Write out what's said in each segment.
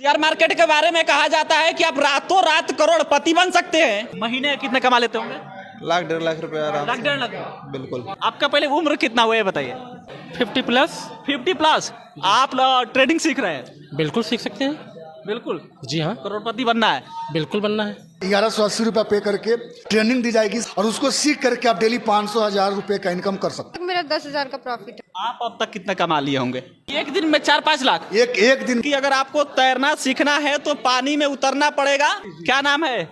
Share market के बारे में कहा जाता है कि आप रातों रात करोड़पति बन सकते हैं। महीने कितने कमा लेते होंगे? लाख 1.5 लाख रुपए आराम लाख से। 1.5 लाख। बिल्कुल। आपका पहले उम्र कितना हुआ है बताइए? 50+। 50+। आप ट्रेडिंग सीख रहे हैं? बिल्कुल सीख सकते हैं। बिल्कुल। जी हाँ, करोड़पति बनना है? बिल्कुल बनना है। 1180 रुपये पे करके ट्रेनिंग दी जाएगी और उसको सीख करके आप डेली 500-1000 रुपए का इनकम कर सकते मेरा 10,000 का प्रॉफिट है। आप अब तक कितना कमा लिए होंगे? एक दिन में 4-5 लाख? हैं। एक दिन कि अगर आपको तैरना सीखना है तो पानी में उतरना पड़ेगा। क्या नाम है?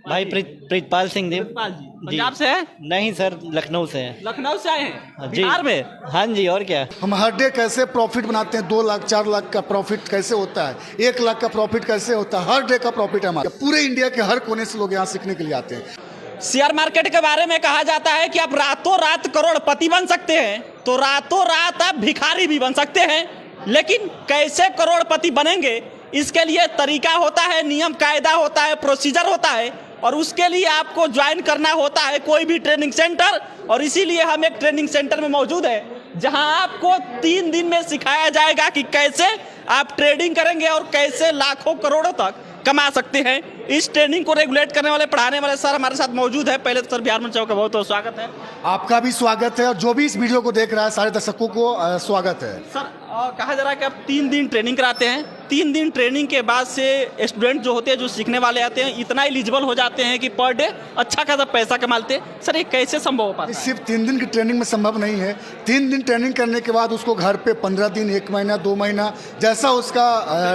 भाई प्रीतपाल सिंह देव। प्रीतपाल जी पंजाब से है? नहीं सर, लखनऊ से है। लखनऊ से आए हैं? जी। बिहार में? हाँ जी, और क्या। हम हर डे कैसे प्रॉफिट बनाते हैं, 2 लाख 4 लाख का प्रॉफिट कैसे होता है, 1 लाख का प्रॉफिट कैसे होता है, हर डे का प्रॉफिट है हमारा। पूरे इंडिया के हर कोने से लोग यहाँ सीखने के लिए आते हैं। शेयर मार्केट के बारे में कहा जाता है कि आप रातों रात करोड़पति बन सकते हैं, तो रातों रात आप भिखारी भी बन सकते हैं। लेकिन कैसे करोड़पति बनेंगे, इसके लिए तरीका होता है, नियम कायदा होता है, प्रोसीजर होता है, और उसके लिए आपको ज्वाइन करना होता है कोई भी ट्रेनिंग सेंटर। और इसीलिए हम एक ट्रेनिंग सेंटर में मौजूद है जहां आपको 3 दिन में सिखाया जाएगा कि कैसे आप ट्रेडिंग करेंगे और कैसे लाखों करोड़ों तक कमा सकते हैं। इस ट्रेनिंग को रेगुलेट करने वाले, पढ़ाने वाले सर हमारे साथ मौजूद है। पहले तो सर बिहार मंच का बहुत बहुत स्वागत है। आपका भी स्वागत है और जो भी इस वीडियो को देख रहा है सारे दर्शकों को स्वागत है। सर कहा जा रहा है कि आप 3 दिन ट्रेनिंग कराते हैं। 3 दिन ट्रेनिंग के बाद से स्टूडेंट जो होते हैं, जो सीखने वाले आते हैं, इतना एलिजिबल हो जाते हैं कि पर डे अच्छा खासा पैसा कमाते हैं। सर ये कैसे संभव हो पाता है? सिर्फ 3 दिन की ट्रेनिंग में संभव नहीं है। 3 दिन ट्रेनिंग करने के बाद उसको घर पे 15 दिन, 1 महीना, 2 महीना, जैसा उसका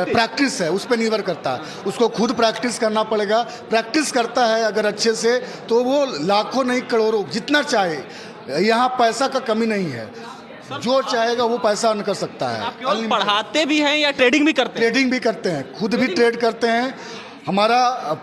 प्रैक्टिस है उस पर निर्भर करता है। उसको खुद प्रैक्टिस करना पड़ेगा। प्रैक्टिस करता है अगर अच्छे से तो वो लाखों नहीं करोड़ों जितना चाहे। यहाँ पैसा का कमी नहीं है, जो चाहेगा वो पैसा अर्न कर सकता है। आप केवल पढ़ाते भी हैं या ट्रेडिंग भी करते हैं? ट्रेडिंग भी करते हैं, खुद भी ट्रेड करते हैं। हमारा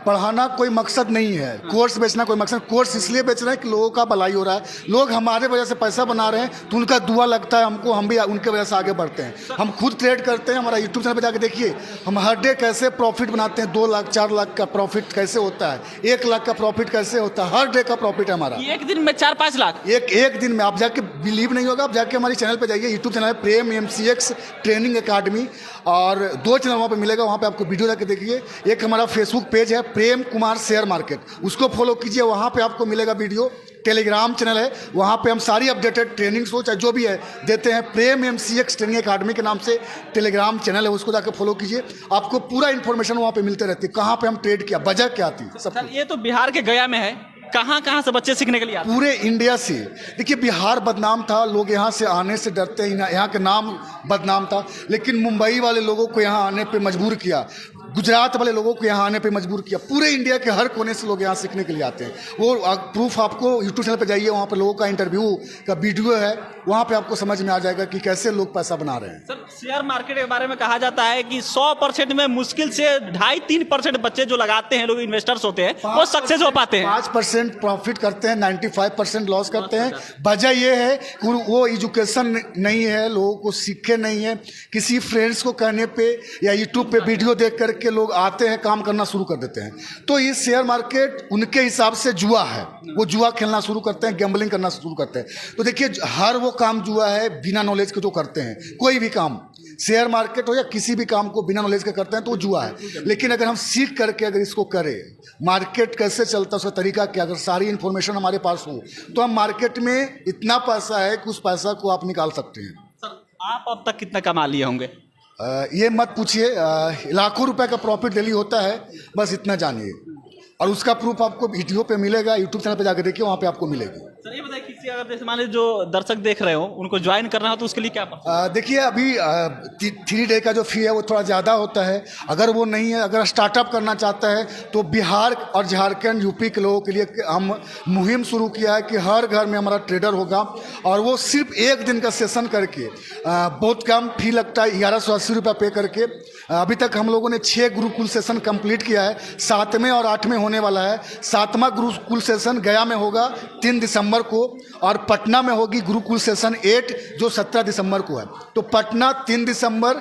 पढ़ाना कोई मकसद नहीं है, कोर्स बेचना कोई मकसद। कोर्स इसलिए बेच रहे हैं कि लोगों का भलाई हो रहा है, लोग हमारे वजह से पैसा बना रहे हैं तो उनका दुआ लगता है हमको, हम भी उनके वजह से आगे बढ़ते हैं। हम खुद ट्रेड करते हैं। हमारा यूट्यूब चैनल पे जाके देखिए, हम हर डे कैसे प्रॉफिट बनाते हैं। 2 लाख 4 लाख का प्रॉफिट कैसे होता है, 1 लाख का प्रॉफिट कैसे होता है, हर डे का प्रॉफिट है हमारा। एक दिन में 4-5 लाख? एक दिन में। आप जाके बिलीव नहीं होगा, आप जाके हमारे चैनल पे जाइए, यूट्यूब चैनल है प्रेम MCX ट्रेनिंग अकाडमी, और 2 चैनल वहाँ पे मिलेगा। वहाँ पे आपको वीडियो जाके देखिए। एक हमारा फेसबुक पेज है प्रेम कुमार शेयर मार्केट, उसको फॉलो कीजिए, वहाँ पे आपको मिलेगा वीडियो। टेलीग्राम चैनल है, वहाँ पे हम सारी अपडेटेड ट्रेनिंग हो चाहे जो भी है देते हैं। प्रेम MCX ट्रेनिंग अकाडमी के नाम से टेलीग्राम चैनल है, उसको जाकर फॉलो कीजिए। आपको पूरा इन्फॉर्मेशन वहाँ पे मिलते रहती है, कहाँ पे हम ट्रेड किया, वजह क्या थी, सब। सर ये तो बिहार के गया में है, कहाँ से बच्चे सीखने के लिए आते हैं? पूरे इंडिया से। देखिए बिहार बदनाम था, लोग यहाँ से आने से डरते हैं, यहाँ का नाम बदनाम था, लेकिन मुंबई वाले लोगों को यहाँ आने पे मजबूर किया, गुजरात वाले लोगों को यहाँ आने पे मजबूर किया। पूरे इंडिया के हर कोने से लोग यहाँ सीखने के लिए आते हैं। वो प्रूफ आपको यूट्यूब चैनल पे जाइए, वहाँ पे लोगों का इंटरव्यू का वीडियो है, वहाँ पे आपको समझ में आ जाएगा कि कैसे लोग पैसा बना रहे हैं। सर शेयर मार्केट के बारे में कहा जाता है कि 100% में मुश्किल से 2.5-3% बच्चे जो लगाते हैं, लोग इन्वेस्टर्स होते हैं, वो सक्सेस हो पाते हैं। 5% प्रॉफिट करते हैं, 95% लॉस करते हैं। वजह ये है कि वो एजुकेशन नहीं है, लोगों को सीखे नहीं है। किसी फ्रेंड्स को कहने पे या यूट्यूब पे वीडियो देख करके लोग आते हैं, काम करना शुरू कर देते हैं। तो ये शेयर मार्केट उनके हिसाब से जुआ है, वो जुआ खेलना शुरू करते हैं, गैम्बलिंग करना शुरू करते हैं। तो देखिए हर वो काम जुआ है बिना नॉलेज के जो करते हैं। कोई भी काम, शेयर मार्केट हो या किसी भी काम को बिना नॉलेज के करते हैं तो वो जुआ है। लेकिन अगर हम सीख करके अगर इसको करें, मार्केट कैसे चलता है उसका तरीका क्या, अगर सारी इन्फॉर्मेशन हमारे पास हो तो हम मार्केट में इतना पैसा है कि उस पैसा को आप निकाल सकते हैं। सर आप अब तक कितना कमा लिए होंगे? ये मत पूछिए, लाखों रुपए का प्रॉफिट डेली होता है, बस इतना जानिए। और उसका प्रूफ आपको वीडियो पे मिलेगा, यूट्यूब चैनल पे जाकर देखिए, वहाँ पे आपको मिलेगी। सर ये बताइए, किसी अगर जैसे मान लीजिए जो दर्शक देख रहे हो उनको ज्वाइन करना हो तो उसके लिए क्या देखिए अभी 3 डे का जो फी है वो थोड़ा ज़्यादा होता है। अगर वो नहीं है, अगर स्टार्टअप करना चाहता है तो बिहार और झारखंड यूपी के लोगों के लिए हम मुहिम शुरू किया है कि हर घर में हमारा ट्रेडर होगा, और वो सिर्फ 1 दिन का सेशन करके, बहुत कम फी लगता है, 1180 रुपये पे करके। अभी तक हम लोगों ने 6 गुरुकुल सेशन कंप्लीट किया है, 7वें और 8वें होने वाला है। 7वां गुरुकुल सेशन गया में होगा 3 दिसंबर को, और पटना में होगी गुरुकुल सेशन 8 जो 17 दिसंबर को है। तो पटना 3 दिसंबर,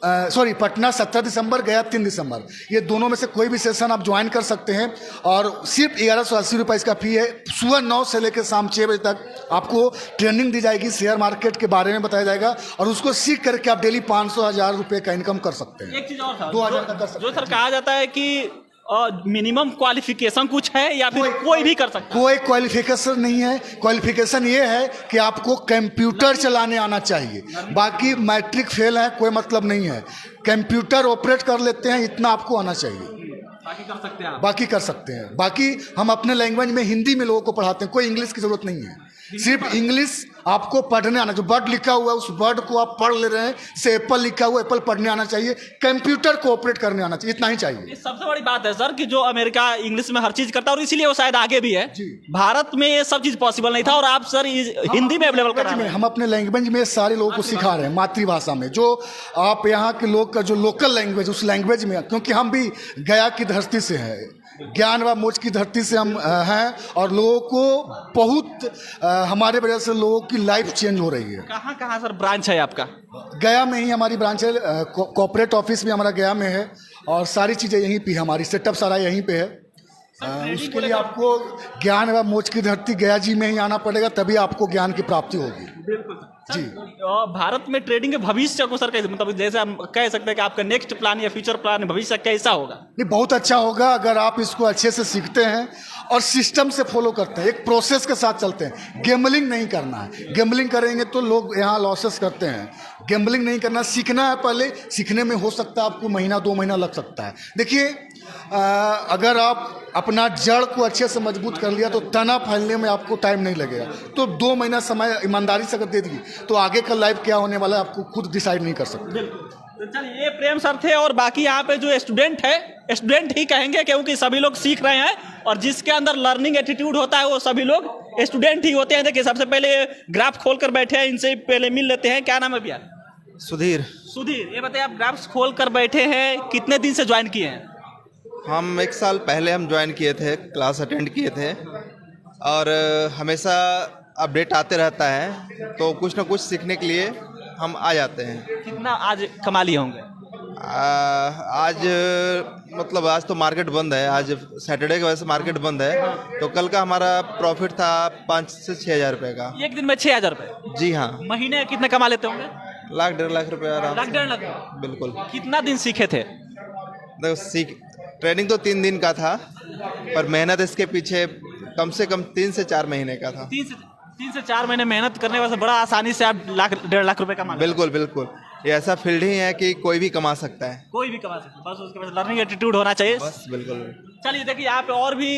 सॉरी पटना 17 दिसंबर, गया 3 दिसंबर। ये दोनों में से कोई भी सेशन आप ज्वाइन कर सकते हैं और सिर्फ 1180 रुपये इसका फ़ी है। सुबह 9 से लेकर शाम 6 बजे तक आपको ट्रेनिंग दी जाएगी, शेयर मार्केट के बारे में बताया जाएगा और उसको सीख करके आप डेली 500-1000 रुपये का इनकम कर सकते हैं। एक चीज और था, 2000 का कर सकते जो सर कहा जाता है कि मिनिमम क्वालिफिकेशन कुछ है या फिर कोई भी कर सकता है? कोई क्वालिफिकेशन नहीं है। क्वालिफिकेशन ये है कि आपको कंप्यूटर चलाने आना चाहिए, बाकी मैट्रिक फेल है कोई मतलब नहीं है। कंप्यूटर ऑपरेट कर लेते हैं इतना आपको आना चाहिए, बाकी कर सकते हैं आप। बाकी कर सकते हैं। बाकी हम अपने लैंग्वेज में हिंदी में लोगों को पढ़ाते हैं, कोई इंग्लिश की जरूरत नहीं है। सिर्फ इंग्लिश आपको पढ़ने आना, जो वर्ड लिखा हुआ है उस वर्ड को आप पढ़ ले रहे हैं। जैसे एप्पल लिखा हुआ, एप्पल पढ़ने आना चाहिए, कंप्यूटर को ऑपरेट करने आना चाहिए, इतना ही चाहिए। ये सबसे बड़ी बात है सर कि जो अमेरिका इंग्लिश में हर चीज करता है और इसीलिए वो शायद आगे भी है। भारत में ये सब चीज पॉसिबल नहीं था और आप सर हिंदी में अवेलेबल करा रहे हैं। हम अपने लैंग्वेज में सारे लोगों को सिखा रहे हैं, मातृभाषा में। जो आप यहाँ के लोग का जो लोकल लैंग्वेज उस लैंग्वेज में, क्योंकि हम भी गया की धरती से हैं, ज्ञान व मोच की धरती से हम हैं और लोगों को बहुत हमारे वजह से लोगों की लाइफ चेंज हो रही है। कहाँ कहाँ सर ब्रांच है आपका? गया में ही हमारी ब्रांच है, कॉर्पोरेट ऑफिस भी हमारा गया में है और सारी चीज़ें यहीं पे, हमारी सेटअप सारा यहीं पे है। उसके लिए आपको ज्ञान व मोच की धरती गया जी में ही आना पड़ेगा, तभी आपको ज्ञान की प्राप्ति होगी। बिल्कुल जी। भारत में ट्रेडिंग के भविष्य को सर कैसे, मतलब जैसे हम कह सकते हैं कि आपका नेक्स्ट प्लान या फ्यूचर प्लान भविष्य कैसा होगा? नहीं, बहुत अच्छा होगा अगर आप इसको अच्छे से सीखते हैं और सिस्टम से फॉलो करते हैं, एक प्रोसेस के साथ चलते हैं। गैम्बलिंग नहीं करना है, गैम्बलिंग करेंगे तो लोग यहाँ लॉसेस करते हैं। गैम्बलिंग नहीं करना, सीखना है पहले। सीखने में हो सकता है आपको महीना 2 महीना लग सकता है। देखिए, अगर आप अपना जड़ को अच्छे से मजबूत कर लिया तो तना फैलने में आपको टाइम नहीं लगेगा। तो 2 महीना समय ईमानदारी से अगर दे दी तो आगे का लाइफ क्या होने वाला है आपको खुद डिसाइड नहीं कर सकते। तो चलिए, ये प्रेम सर थे और बाकी यहाँ पे जो स्टूडेंट है, स्टूडेंट ही कहेंगे क्योंकि सभी लोग सीख रहे हैं और जिसके अंदर लर्निंग एटीट्यूड होता है वो सभी लोग स्टूडेंट ही होते हैं। देखिए, सबसे पहले ग्राफ खोल कर बैठे हैं, इनसे पहले मिल लेते हैं। क्या नाम है भैया? सुधीर। सुधीर, ये बताइए आप ग्राफ्स खोल कर बैठे हैं, कितने दिन से ज्वाइन किए हैं? हम 1 साल पहले हम ज्वाइन किए थे, क्लास अटेंड किए थे और हमेशा अपडेट आते रहता है तो कुछ ना कुछ सीखने के लिए हम आ जाते हैं। कितना आज कमा लिए होंगे? आज मतलब आज तो मार्केट बंद है, आज सैटरडे की वजह से मार्केट बंद है, तो कल का हमारा प्रॉफिट था 5 से 6 हज़ार रुपये का। एक दिन में 6,000 रुपये? जी हाँ। महीने कितने कमा लेते होंगे? 1-1.5 लाख रुपये आराम से। 1.5 लाख? बिल्कुल। कितना दिन सीखे थे? देखो, ट्रेनिंग तो 3 दिन का था पर मेहनत इसके पीछे कम से कम 3 से 4 महीने का था। 3 से 4 महीने मेहनत करने वजह से बड़ा आसानी से आप 1.5 लाख रुपए कमा लेते हैं। बिल्कुल बिल्कुल, ये ऐसा फील्ड ही है कि कोई भी कमा सकता है, कोई भी कमा सकता है, बस उसके पास लर्निंग एटीट्यूड होना चाहिए। बस। बिल्कुल। चलिए, देखिए यहाँ पे और भी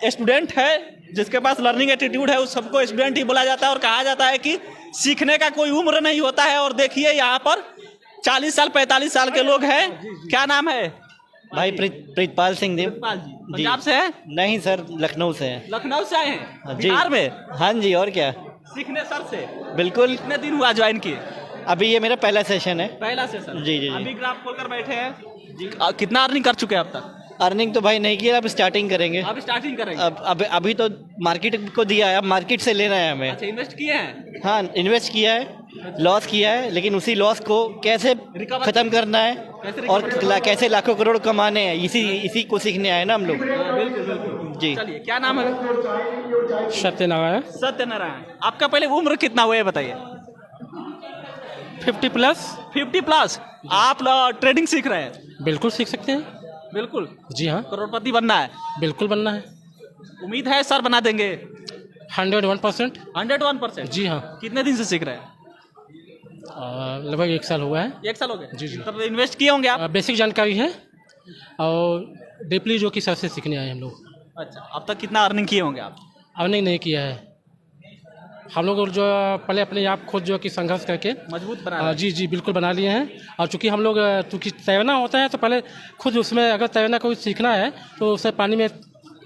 स्टूडेंट है जिसके पास लर्निंग एटीट्यूड है, उस सबको स्टूडेंट ही बोला जाता है और कहा जाता है कि सीखने का कोई उम्र नहीं होता है। और देखिए यहाँ पर 40 साल 45 साल के लोग हैं। क्या नाम है भाई? प्रीतपाल सिंह देव। पंजाब से है? नहीं सर, लखनऊ से है। लखनऊ से आए हैं? जी। बिहार में? हाँ जी, और क्या। सीखने सर से? बिल्कुल। कितने दिन हुआ ज्वाइन किए? अभी ये मेरा पहला सेशन है। पहला सेशन? जी जी जी। अभी ग्राफ खोलकर बैठे हैं जी। कितना अर्निंग कर चुके हैं अब तक? अर्निंग तो भाई नहीं किया, अब स्टार्टिंग करेंगे। अब स्टार्टिंग करेंगे? अब अभी तो मार्केट को दिया है, अब मार्केट से लेना है हमें। अच्छा, इन्वेस्ट किए हैं? हाँ, इन्वेस्ट किया है, लॉस किया है, लेकिन उसी लॉस को कैसे खत्म करना है और कैसे लाखों करोड़ कमाने हैं, इसी को सीखने आए ना हम लोग। बिल्कुल बिल्कुल जी। चलिए, क्या नाम है? सत्यनारायण। सत्यनारायण। आपका पहले उम्र कितना हुआ है बताइए? 50 प्लस। 50 प्लस? आप ट्रेडिंग सीख रहे हैं? बिल्कुल सीख सकते हैं। बिल्कुल। जी हाँ, करोड़पति बनना है? बिल्कुल बनना है। उम्मीद है सर बना देंगे? 101%। 101%? जी हाँ। कितने दिन से सीख रहे हैं? लगभग 1 साल हुआ है। 1 साल हो गए? जी जी। तब इन्वेस्ट किए होंगे आप? बेसिक जानकारी है और डीपली जो कि सबसे सीखने आए हम लोग। अच्छा, अब तक कितना अर्निंग किए होंगे आप? अर्निंग नहीं किया है हम लोग, जो पहले अपने आप खुद जो कि संघर्ष करके मजबूत बना। जी जी, बिल्कुल बना लिए हैं। और चूँकि हम लोग तैरना होता है तो पहले खुद उसमें अगर तैरना कोई सीखना है तो उसे पानी में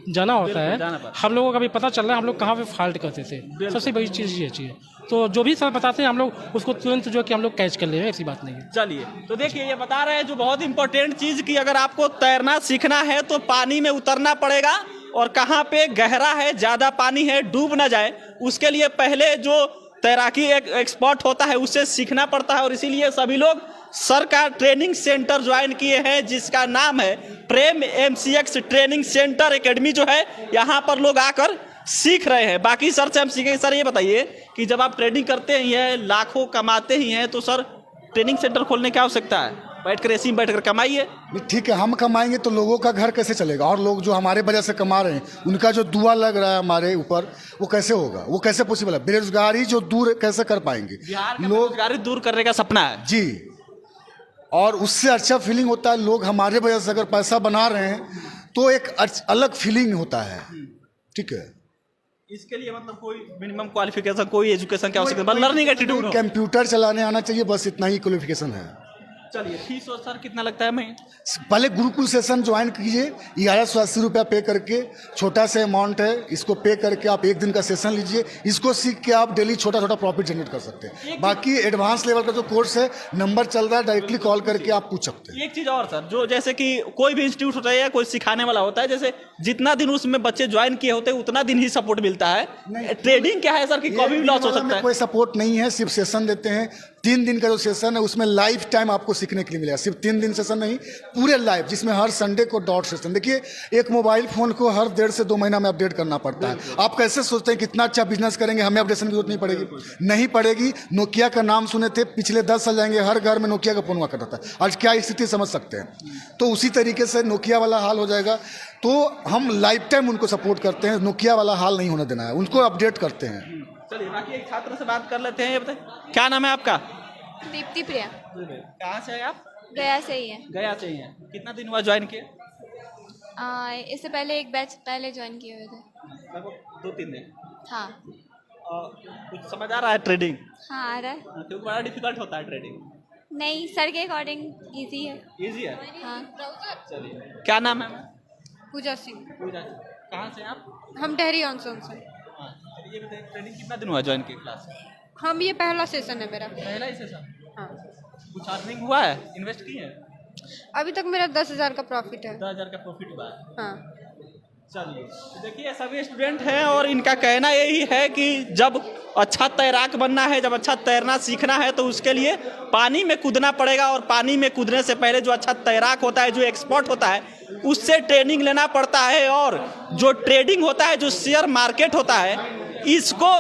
जाना होता है। हम लोगों को अभी पता चल रहा है हम लोग कहाँ पे फॉल्ट करते थे। सबसे बड़ी चीज़ ये चाहिए, तो जो भी सर बताते हैं हम लोग उसको तुरंत जो कि हम लोग कैच कर ले, ऐसी बात नहीं है। चलिए, तो देखिए ये बता रहे हैं जो बहुत इंपॉर्टेंट चीज़ कि अगर आपको तैरना सीखना है तो पानी में उतरना पड़ेगा और कहाँ पे गहरा है, ज़्यादा पानी है, डूब ना जाए, उसके लिए पहले जो तैराकी एक एक्सपर्ट होता है उससे सीखना पड़ता है। और इसीलिए सभी लोग सर का ट्रेनिंग सेंटर ज्वाइन किए हैं जिसका नाम है प्रेम MCX ट्रेनिंग सेंटर एकेडमी जो है, यहाँ पर लोग आकर सीख रहे हैं। बाकी सर से हम सीखेंगे। सर ये बताइए कि जब आप ट्रेडिंग करते ही हैं, लाखों कमाते ही हैं, तो सर ट्रेनिंग सेंटर खोलने की आवश्यकता है? बैठकर एसी में बैठकर कमाइए। ठीक है, हम कमाएंगे तो लोगों का घर कैसे चलेगा? और लोग जो हमारे वजह से कमा रहे हैं, उनका जो दुआ लग रहा है हमारे ऊपर, वो कैसे होगा? वो कैसे पॉसिबल है? बेरोजगारी जो दूर कैसे कर पाएंगे? लोग बेरोजगारी दूर करने का सपना है जी, और उससे अच्छा फीलिंग होता है। लोग हमारे वजह से अगर पैसा बना रहे हैं तो एक अलग फीलिंग होता है। ठीक है, इसके लिए मतलब कोई मिनिमम क्वालिफिकेशन, कोई एजुकेशन की आवश्यकता, लर्निंग एटीट्यूड, कंप्यूटर चलाने आना चाहिए, बस इतना ही क्वालिफिकेशन है। चलिए, फीस और सर कितना लगता है महीने? पहले गुरुकुल सेशन ज्वाइन कीजिए, 1180 रुपया पे करके, छोटा सा अमाउंट है, इसको पे करके आप एक दिन का सेशन लीजिए। इसको सीख के आप डेली छोटा छोटा प्रॉफिट जनरेट कर सकते हैं। बाकी एडवांस लेवल का जो कोर्स है, नंबर चल रहा है, डायरेक्टली कॉल करके आप पूछ सकते हैं। एक चीज़ और सर, जो जैसे कि कोई भी इंस्टीट्यूट होता है या कोई सिखाने वाला होता है, जैसे जितना दिन उसमें बच्चे ज्वाइन किए होते हैं उतना दिन ही सपोर्ट मिलता है। ट्रेडिंग क्या है सर कि कभी भी लॉस हो सकता है? कोई सपोर्ट नहीं है, सिर्फ सेशन देते हैं। 3 दिन का जो सेशन है उसमें लाइफ टाइम आपको सीखने के लिए मिलेगा। सिर्फ 3 दिन सेशन नहीं, पूरे लाइफ, जिसमें हर संडे को डॉट सेशन। देखिए, एक मोबाइल फोन को हर 1.5 से 2 महीना में अपडेट करना पड़ता है। आप कैसे सोचते हैं कितना अच्छा बिजनेस करेंगे, हमें अपडेशन की जरूरत नहीं पड़ेगी? नहीं पड़ेगी। नोकिया का नाम सुने थे, पिछले 10 साल जाएंगे हर घर में नोकिया का फोन हुआ करता था। आज क्या स्थिति समझ सकते हैं? तो उसी तरीके से नोकिया वाला हाल हो जाएगा। तो हम लाइफ टाइम उनको सपोर्ट करते हैं, नोकिया वाला हाल नहीं होने देना है, उनको अपडेट करते हैं। चलिए, बाकी एक छात्र से बात कर लेते हैं। ये बताइए, क्या नाम है आपका? दीप्ति प्रिया। कहाँ से है आप? गया से ही है। गया से ही है। कितना दिन हुआ ज्वाइन किए? इससे पहले एक बैच पहले ज्वाइन किए हुए थे। लगभग 2-3 दिन। हाँ। कुछ समझ आ रहा है ट्रेडिंग? हाँ, आ रहा है। क्योंकि बड़ा डिफिकल्ट होता है ट्रेडिंग। नहीं, सर के अकॉर्डिंग इजी है। इजी है? हाँ। चलिए, क्या नाम है? पूजा सिंह। पूजा, कहाँ से आप? हम टहरी ऑनसोन से। हाँ, ये बताइए, ट्रेडिंग कितना दिन हुआ ज्वाइन किए क्लास? हम ये पहला सेशन है मेरा। पहला ही सेशन? हाँ। कुछ अर्निंग हुआ है? इन्वेस्ट किए हैं? अभी तक मेरा 10,000 का प्रॉफिट है। 10,000 का प्रॉफिट हुआ है। हाँ। चलिए, तो देखिए, सभी स्टूडेंट हैं और इनका कहना यही है कि जब अच्छा तैराक बनना है, जब अच्छा तैरना सीखना है, तो उसके लिए पानी में कूदना पड़ेगा। और पानी में कूदने से पहले जो अच्छा तैराक होता है, जो एक्सपर्ट होता है, उससे ट्रेनिंग लेना पड़ता है। और जो ट्रेडिंग होता है, जो शेयर मार्केट होता है, इसको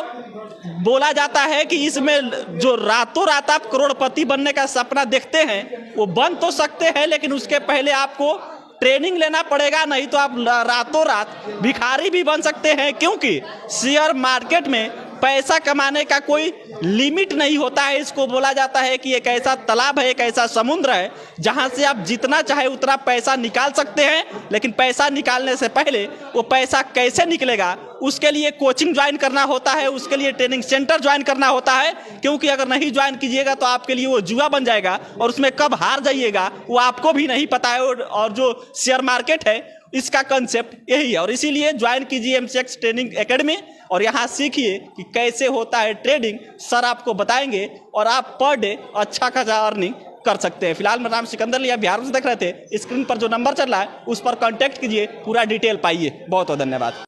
बोला जाता है कि इसमें जो रातों रात आप करोड़पति बनने का सपना देखते हैं, वो बन तो सकते हैं, लेकिन उसके पहले आपको ट्रेनिंग लेना पड़ेगा, नहीं तो आप रातों रात भिखारी भी बन सकते हैं। क्योंकि शेयर मार्केट में पैसा कमाने का कोई लिमिट नहीं होता है। इसको बोला जाता है कि एक ऐसा तालाब है, एक ऐसा समुद्र है, जहां से आप जितना चाहे उतना पैसा निकाल सकते हैं। लेकिन पैसा निकालने से पहले वो पैसा कैसे निकलेगा, उसके लिए कोचिंग ज्वाइन करना होता है, उसके लिए ट्रेनिंग सेंटर ज्वाइन करना होता है। क्योंकि अगर नहीं ज्वाइन कीजिएगा तो आपके लिए वो जुआ बन जाएगा और उसमें कब हार जाइएगा वो आपको भी नहीं पता है। और जो शेयर मार्केट है, इसका कंसेप्ट यही है। और इसीलिए ज्वाइन कीजिए MCX ट्रेनिंग एकेडमी और यहाँ सीखिए कि कैसे होता है ट्रेडिंग। सर आपको बताएंगे और आप पर डे अच्छा खासा अर्निंग कर सकते हैं। फिलहाल मेरा नाम सिकंदर लिया, बिहार से देख रहे थे। स्क्रीन पर जो नंबर चल रहा है उस पर कांटेक्ट कीजिए, पूरा डिटेल पाइए। बहुत बहुत धन्यवाद।